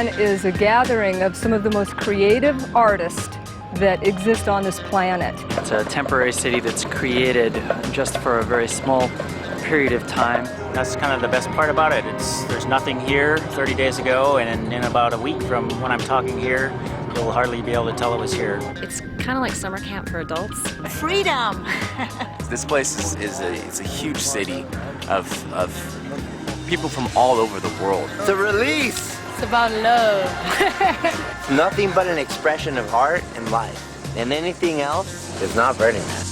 plan is a gathering of some of the most creative artists that exist on this planet. It's a temporary city that's created just for a very small period of time. That's kind of the best part about it. There's nothing here 30 days ago, and in about a week from when I'm talking here, you'll hardly be able to tell it was here. It's kind of like summer camp for adults. Freedom! This place is a huge city of people from all over the world. It's a release! It's about love. Nothing but an expression of art and life. And anything else is not Burning Man.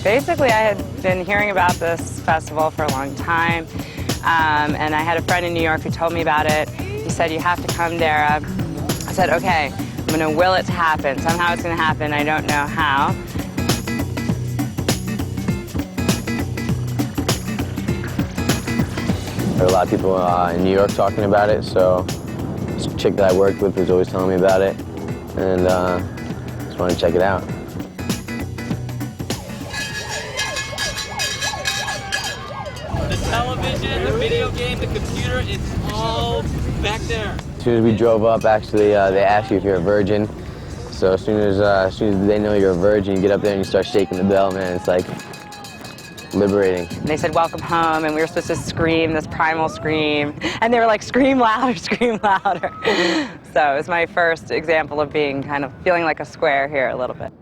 Basically, I had been hearing about this festival for a long time, and I had a friend in New York who told me about it. He said, you have to come, Dara. I said, okay, I'm going to will it to happen. Somehow it's going to happen. I don't know how. There are a lot of people in New York talking about it, so this chick that I worked with was always telling me about it, and just wanted to check it out. The television, the video game, the computer, it's all back there. As soon as we drove up, actually, they ask you if you're a virgin. So as soon as they know you're a virgin, you get up there and you start shaking the bell, man. It's like liberating. They said, welcome home, and we were supposed to scream this primal scream. And they were like, scream louder, scream louder. So it was my first example of being kind of feeling like a square here a little bit.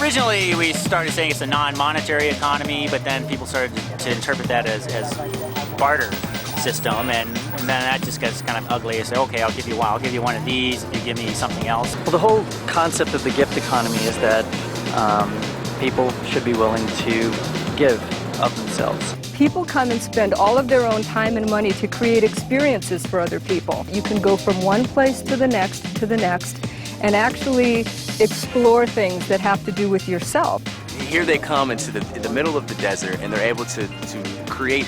Originally, we started saying it's a non-monetary economy, but then people started to interpret that as barter system, and then that just gets kind of ugly. Say, okay, I'll give you one of these if you give me something else. Well, the whole concept of the gift economy is that people should be willing to give of themselves. People come and spend all of their own time and money to create experiences for other people. You can go from one place to the next, and actually explore things that have to do with yourself. Here they come into the middle of the desert, and they're able to create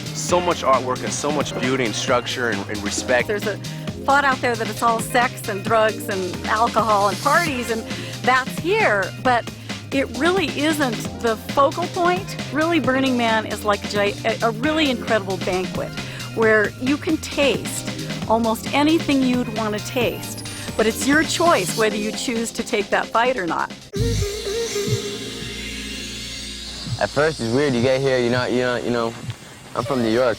so much artwork and so much beauty and structure and respect. There's a thought out there that it's all sex and drugs and alcohol and parties, and that's here, but it really isn't the focal point. Really, Burning Man is like a really incredible banquet where you can taste almost anything you'd want to taste. But it's your choice whether you choose to take that bite or not. At first, it's weird. You get here, you know, I'm from New York.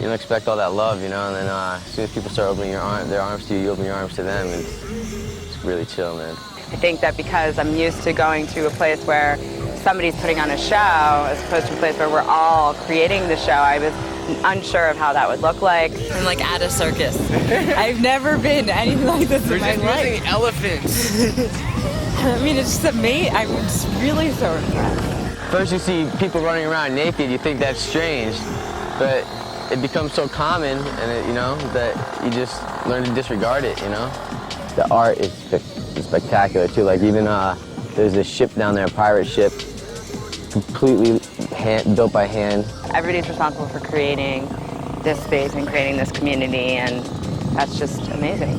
You don't expect all that love, you know, and then as soon as people start opening their arms to you, you open your arms to them, and it's really chill, man. I think that because I'm used to going to a place where somebody's putting on a show as opposed to a place where we're all creating the show, I was unsure of how that would look like. I'm like at a circus. I've never been anything like this in my life. We're just using elephants. I mean, it's just amazing. I'm just really so impressed. First you see people running around naked, you think that's strange, but it becomes so common, and you know, that you just learn to disregard it, you know? The art is spectacular too. Like even there's this ship down there, a pirate ship, completely built by hand. Everybody's responsible for creating this space and creating this community, and that's just amazing.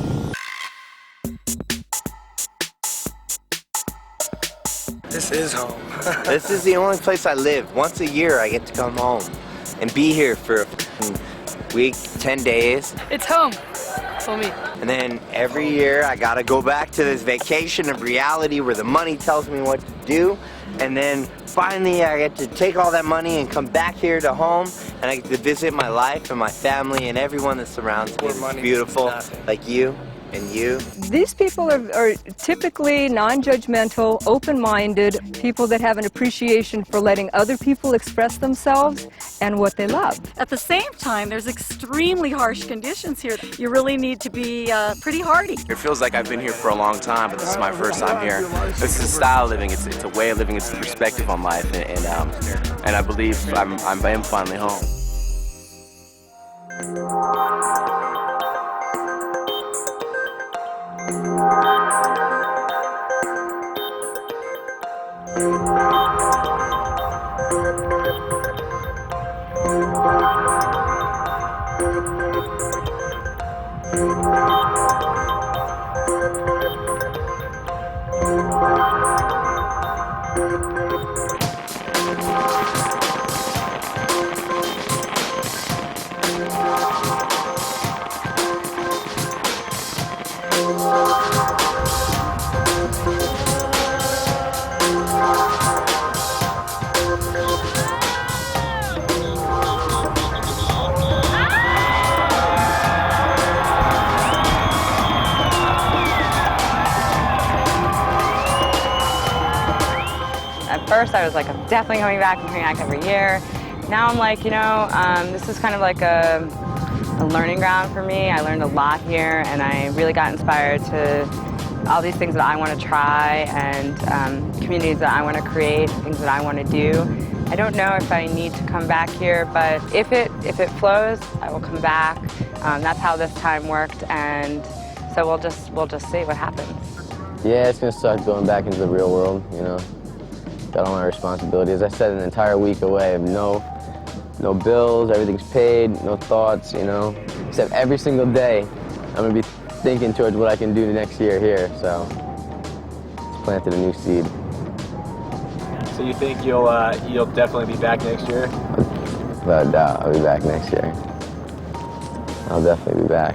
This is home. This is the only place I live. Once a year I get to come home and be here for a week, 10 days. It's home for me. And then every year I gotta go back to this vacation of reality where the money tells me what to do. And then finally I get to take all that money and come back here to home, and I get to visit my life and my family and everyone that surrounds me. It's beautiful, like you. And you? These people are typically non-judgmental, open-minded, people that have an appreciation for letting other people express themselves and what they love. At the same time, there's extremely harsh conditions here. You really need to be pretty hardy. It feels like I've been here for a long time, but this is my first time here. This is a style of living, it's a way of living, it's a perspective on life, and I believe I am finally home. At first I was like, I'm definitely coming back every year. Now I'm like, you know, this is kind of like a learning ground for me. I learned a lot here, and I really got inspired to all these things that I want to try, and communities that I want to create, things that I want to do. I don't know if I need to come back here, but if it flows, I will come back. That's how this time worked, and so we'll just see what happens. Yeah, it's gonna suck going back into the real world, you know. Got all my responsibilities. I said an entire week away of no bills, everything's paid, no thoughts, you know. Except every single day, I'm gonna be thinking towards what I can do next year here, so it's planted a new seed. So you think you'll definitely be back next year? Without a doubt, I'll be back next year. I'll definitely be back.